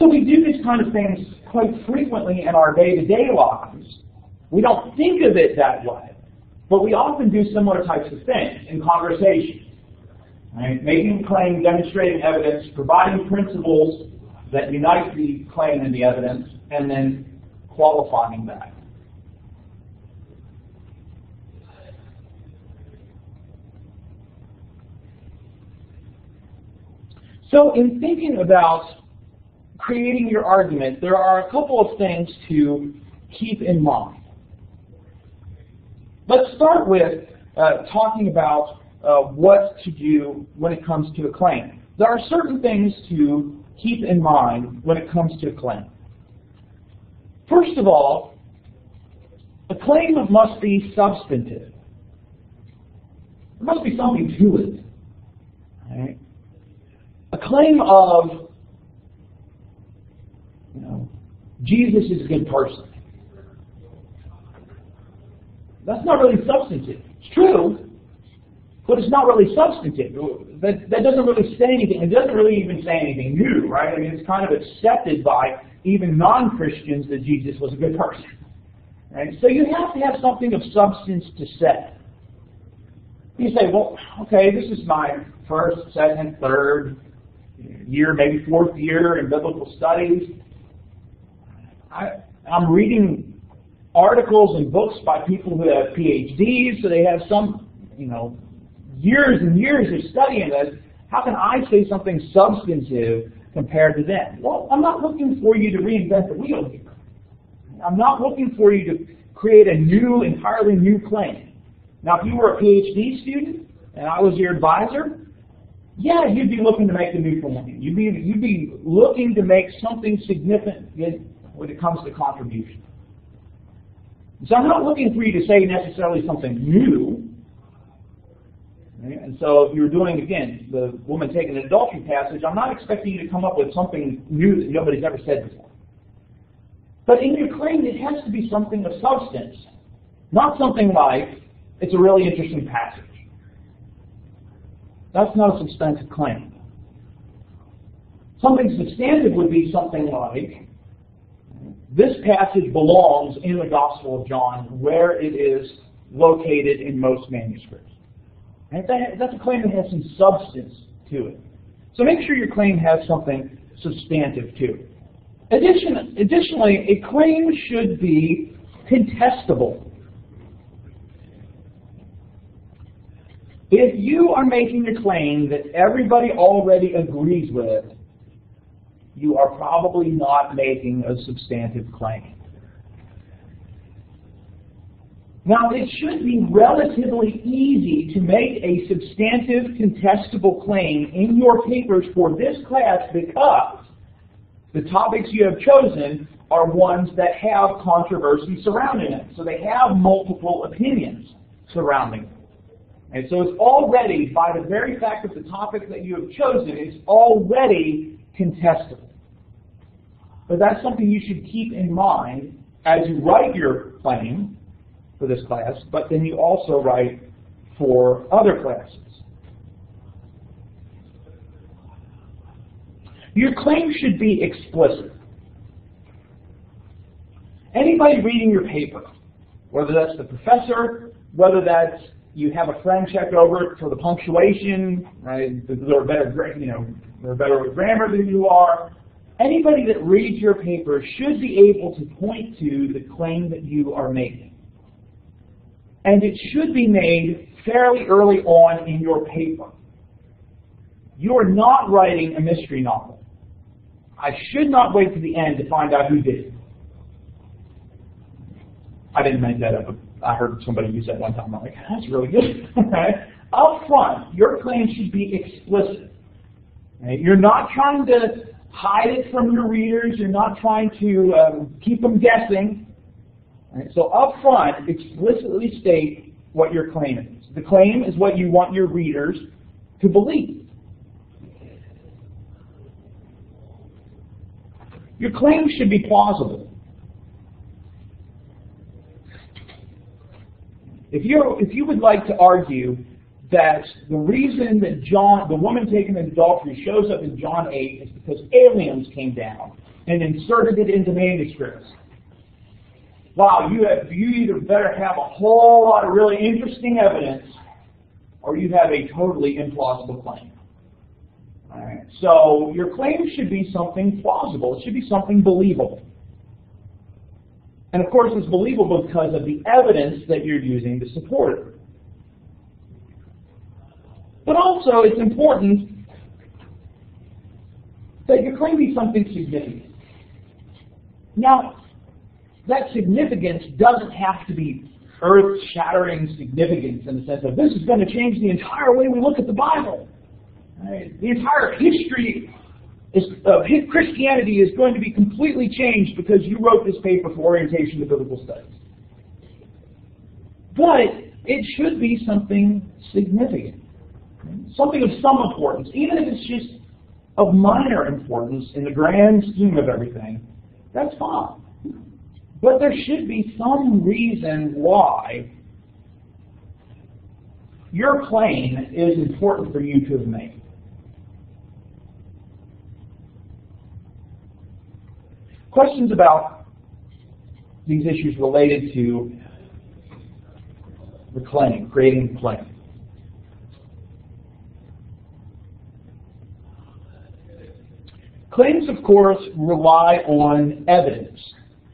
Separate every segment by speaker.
Speaker 1: So we do these kind of things quite frequently in our day-to-day lives. We don't think of it that way, but we often do similar types of things in conversation. Right? Making a claim, demonstrating evidence, providing principles that unite the claim and the evidence, and then qualifying that. So in thinking about creating your argument, there are a couple of things to keep in mind. Let's start with talking about what to do when it comes to a claim. There are certain things to keep in mind when it comes to a claim. First of all, a claim must be substantive. There must be something to it. Right? A claim of, Jesus is a good person. That's not really substantive. It's true, but it's not really substantive. That doesn't really say anything. It doesn't really even say anything new, right? I mean, it's kind of accepted by even non-Christians that Jesus was a good person. Right? So you have to have something of substance to say. You say, well, okay, this is my first, second, third year, maybe fourth year in biblical studies. I'm reading articles and books by people who have PhDs, so they have some, years and years of studying this. How can I say something substantive compared to them? Well, I'm not looking for you to reinvent the wheel here. I'm not looking for you to create a entirely new claim. Now, if you were a PhD student and I was your advisor, yeah, you'd be looking to make a new claim. You'd be looking to make something significant when it comes to contribution. So I'm not looking for you to say necessarily something new. Right? And so if you're doing, again, the woman taking an adultery passage, I'm not expecting you to come up with something new that nobody's ever said before. But in your claim, it has to be something of substance, not something like, it's a really interesting passage. That's not a substantive claim. Something substantive would be something like, this passage belongs in the Gospel of John where it is located in most manuscripts. And that's a claim that has some substance to it. So make sure your claim has something substantive to it. Additionally, a claim should be contestable. If you are making a claim that everybody already agrees with, you are probably not making a substantive claim. Now, it should be relatively easy to make a substantive, contestable claim in your papers for this class because the topics you have chosen are ones that have controversy surrounding them. So they have multiple opinions surrounding them. And so it's already, by the very fact of the topic that you have chosen, it's already contestable. But that's something you should keep in mind as you write your claim for this class, but then you also write for other classes. Your claim should be explicit. Anybody reading your paper, whether that's the professor, whether that's you have a friend check over it for the punctuation, right? They're better with grammar than you are. Anybody that reads your paper should be able to point to the claim that you are making. And it should be made fairly early on in your paper. You are not writing a mystery novel. I should not wait to the end to find out who did it. I didn't make that up. I heard somebody use that one time. I'm like, that's really good. Up front, your claim should be explicit. Right? You're not trying to hide it from your readers. You're not trying to keep them guessing. Right? So up front, explicitly state what your claim is. The claim is what you want your readers to believe. Your claim should be plausible. If you would like to argue that the reason that the woman taken in adultery shows up in John 8 is because aliens came down and inserted it into manuscripts. Wow, you either better have a whole lot of really interesting evidence, or you have a totally implausible claim. All right. So your claim should be something plausible. It should be something believable. And of course, it's believable because of the evidence that you're using to support it. But also, it's important that your claim be something significant. Now, that significance doesn't have to be earth-shattering significance in the sense of this is going to change the entire way we look at the Bible. Right? The entire history of Christianity is going to be completely changed because you wrote this paper for Orientation to Biblical Studies. But it should be something significant, something of some importance, even if it's just of minor importance in the grand scheme of everything. That's fine. But there should be some reason why your claim is important for you to have made. Questions about these issues related to the claim, creating the claim. Claims, of course, rely on evidence.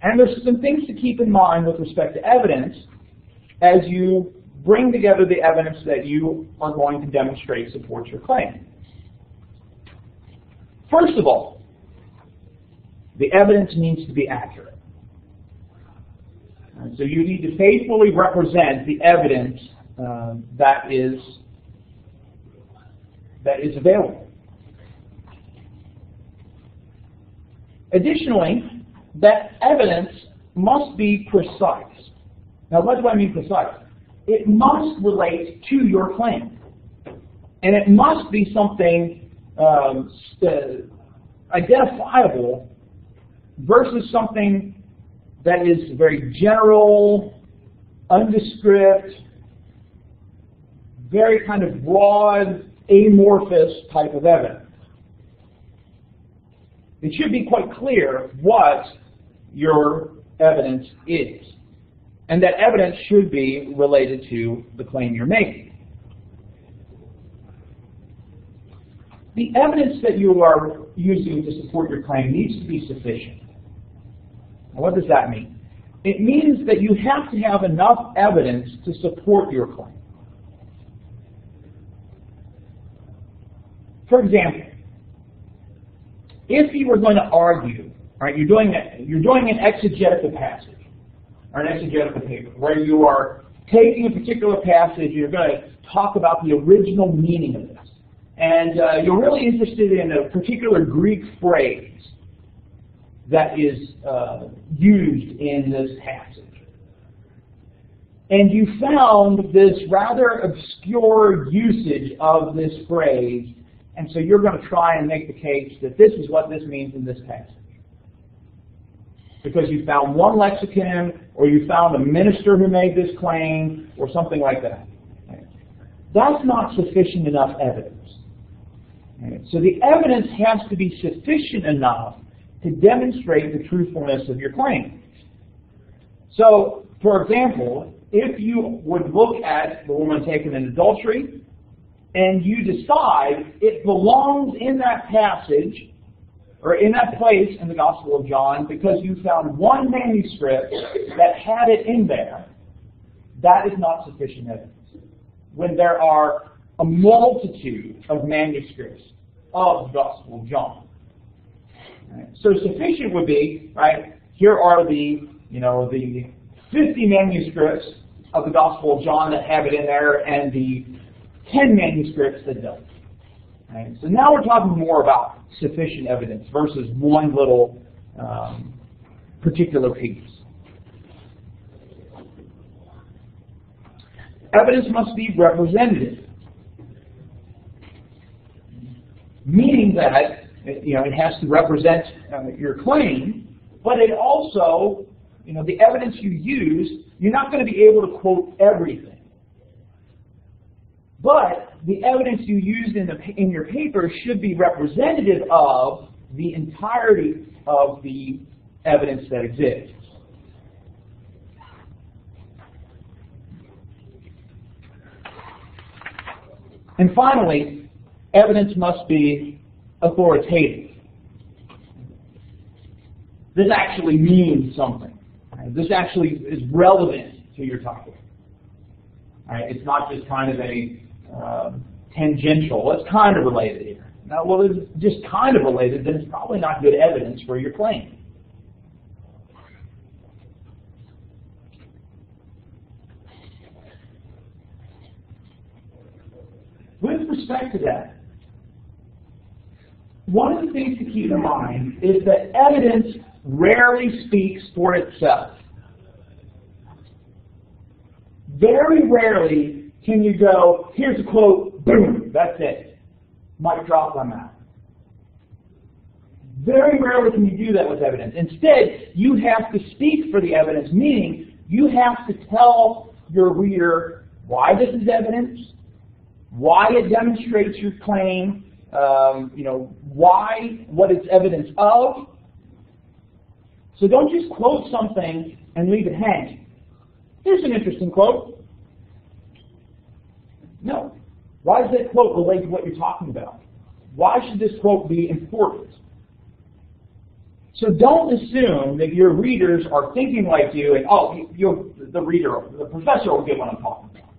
Speaker 1: And there's some things to keep in mind with respect to evidence as you bring together the evidence that you are going to demonstrate supports your claim. First of all, the evidence needs to be accurate. And so you need to faithfully represent the evidence that is available. Additionally, that evidence must be precise. Now, what do I mean precise? It must relate to your claim. And it must be something identifiable versus something that is very general, undescript, very kind of broad, amorphous type of evidence. It should be quite clear what your evidence is. And that evidence should be related to the claim you're making. The evidence that you are using to support your claim needs to be sufficient. Now, what does that mean? It means that you have to have enough evidence to support your claim. For example, if you were going to argue, right, you're doing an exegetical passage, or an exegetical paper, where you are taking a particular passage, you're going to talk about the original meaning of this, and you're really interested in a particular Greek phrase that is used in this passage. And you found this rather obscure usage of this phrase, and so you're going to try and make the case that this is what this means in this passage. Because you found one lexicon, or you found a minister who made this claim, or something like that. That's not sufficient enough evidence. So the evidence has to be sufficient enough to demonstrate the truthfulness of your claim. So, for example, if you would look at the woman taken in adultery, and you decide it belongs in that passage, or in that place in the Gospel of John, because you found one manuscript that had it in there, that is not sufficient evidence. When there are a multitude of manuscripts of the Gospel of John. Right? So sufficient would be, right, here are the 50 manuscripts of the Gospel of John that have it in there, and the 10 manuscripts that don't. Right? So now we're talking more about sufficient evidence versus one little particular piece. Evidence must be representative, meaning that it has to represent your claim, but it also, the evidence you use, you're not going to be able to quote everything. But the evidence you use in your paper should be representative of the entirety of the evidence that exists. And finally, evidence must be authoritative. This actually means something. Right? This actually is relevant to your topic. Right? It's not just kind of a tangential. It's kind of related here. Now, well, if it's just kind of related, then it's probably not good evidence for your claim. With respect to that, one of the things to keep in mind is that evidence rarely speaks for itself. Very rarely can you go, here's a quote, boom, that's it. Mic drop on that. Very rarely can you do that with evidence. Instead, you have to speak for the evidence, meaning you have to tell your reader why this is evidence, why it demonstrates your claim, what it's evidence of. So don't just quote something and leave it hanging. Here's an interesting quote. No. Why does that quote relate to what you're talking about? Why should this quote be important? So don't assume that your readers are thinking like you and, the professor will get what I'm talking about.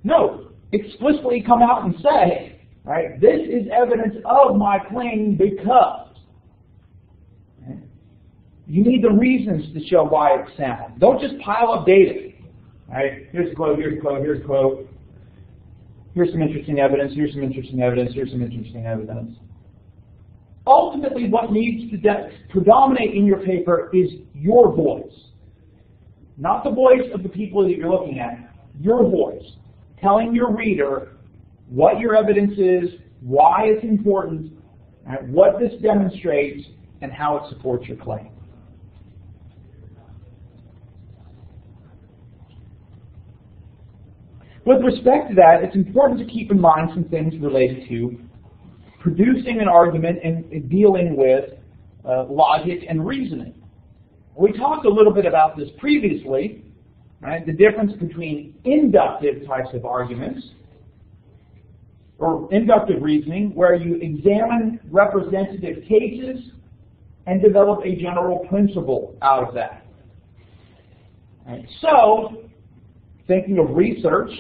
Speaker 1: No. Explicitly come out and say, right, this is evidence of my claim because. Okay? You need the reasons to show why it's sound. Don't just pile up data. Right? Here's a quote, here's a quote, here's a quote. Here's some interesting evidence, here's some interesting evidence, here's some interesting evidence. Ultimately, what needs to predominate in your paper is your voice. Not the voice of the people that you're looking at, your voice. Telling your reader what your evidence is, why it's important, what this demonstrates, and how it supports your claim. With respect to that, it's important to keep in mind some things related to producing an argument and dealing with logic and reasoning. We talked a little bit about this previously. Right? The difference between inductive types of arguments, or inductive reasoning, where you examine representative cases and develop a general principle out of that. Right? So, thinking of research,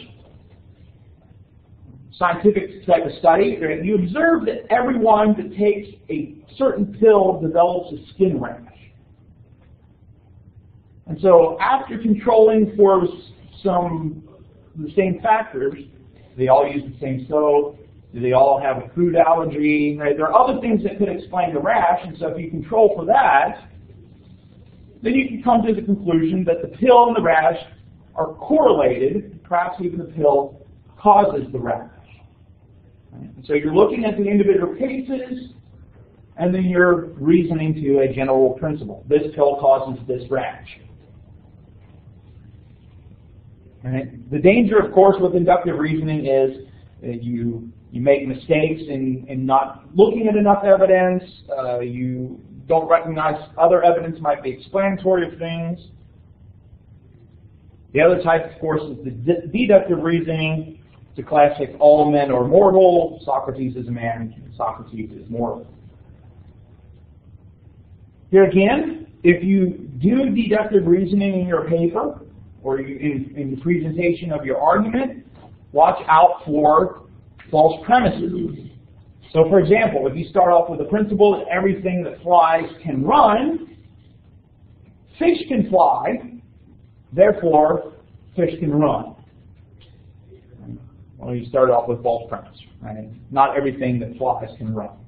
Speaker 1: scientific type of study, you observe that everyone that takes a certain pill develops a skin rash. And so after controlling for the same factors, they all use the same soap, do they all have a food allergy, right? There are other things that could explain the rash, and so if you control for that, then you can come to the conclusion that the pill and the rash are correlated, perhaps even the pill causes the rash. Right? And so you're looking at the individual cases, and then you're reasoning to a general principle. This pill causes this rash. Right? The danger, of course, with inductive reasoning is that you make mistakes in not looking at enough evidence. You don't recognize other evidence might be explanatory of things. The other type, of course, is the deductive reasoning. It's a classic all men are mortal. Socrates is a man. Socrates is mortal. Here again, if you do deductive reasoning in your paper, or in the presentation of your argument, watch out for false premises. So for example, if you start off with the principle that everything that flies can run, fish can fly, therefore fish can run. Well, you start off with false premise, right? Not everything that flies can run.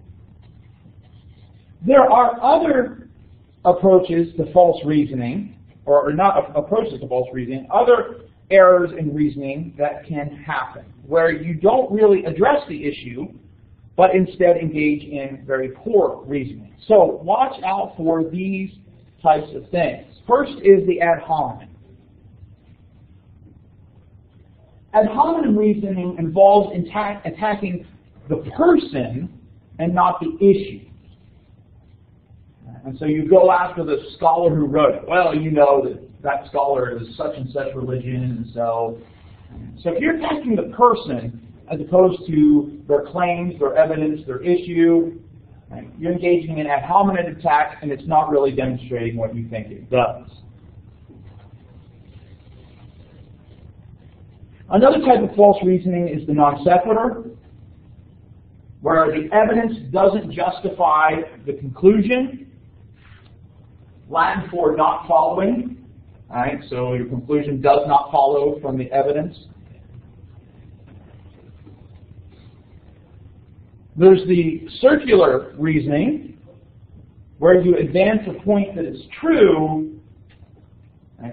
Speaker 1: There are other approaches to false reasoning, or not approaches to false reasoning, other errors in reasoning that can happen, where you don't really address the issue, but instead engage in very poor reasoning. So watch out for these types of things. First is the ad hominem. Ad hominem reasoning involves attacking the person and not the issue. And so you go after the scholar who wrote it. Well, you know that scholar is such and such religion, and so if you're attacking the person as opposed to their claims, their evidence, their issue, right, you're engaging in an ad hominem attack, and it's not really demonstrating what you think it does. Another type of false reasoning is the non sequitur, where the evidence doesn't justify the conclusion. Latin for not following. All right, so your conclusion does not follow from the evidence. There's the circular reasoning, where you advance a point that is true,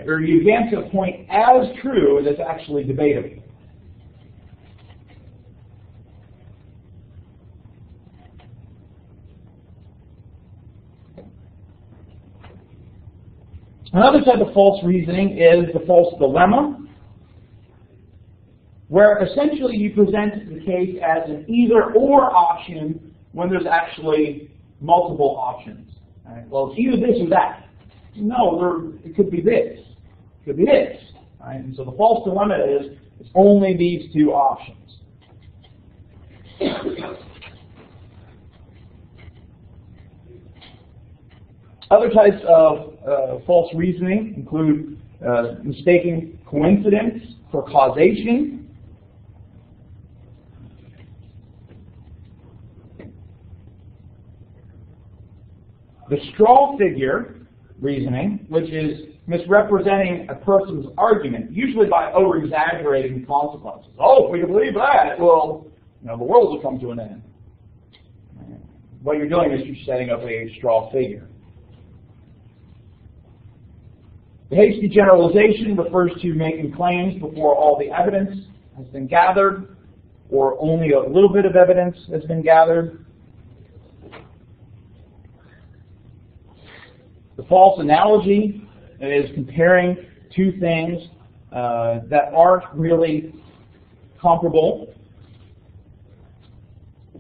Speaker 1: or you advance a point as true that's actually debatable. Another type of false reasoning is the false dilemma, where essentially you present the case as an either-or option when there's actually multiple options. Right? Well, it's either this or that. No, it could be this. It could be this. Right? And so the false dilemma is it's only these two options. Other types of false reasoning include mistaking coincidence for causation, the straw figure reasoning, which is misrepresenting a person's argument, usually by over-exaggerating the consequences. Oh, if we believe that, well, the world will come to an end. What you're doing is you're setting up a straw figure. The hasty generalization refers to making claims before all the evidence has been gathered, or only a little bit of evidence has been gathered. The false analogy is comparing two things that aren't really comparable. I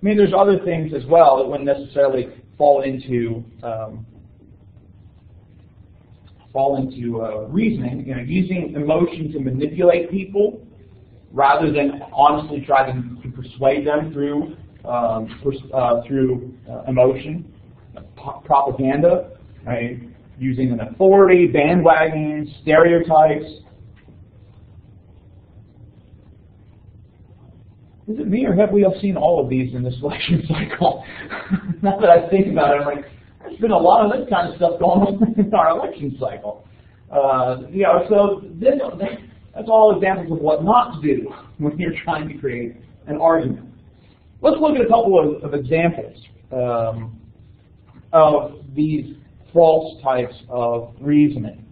Speaker 1: mean, there's other things as well that wouldn't necessarily fall into reasoning. Using emotion to manipulate people rather than honestly trying to persuade them through emotion. Propaganda, right? Using an authority, bandwagon, stereotypes. Is it me, or have we all seen all of these in this election cycle? Now that I think about it, I'm like, there's been a lot of this kind of stuff going on in our election cycle. So that's all examples of what not to do when you're trying to create an argument. Let's look at a couple of examples of these false types of reasoning.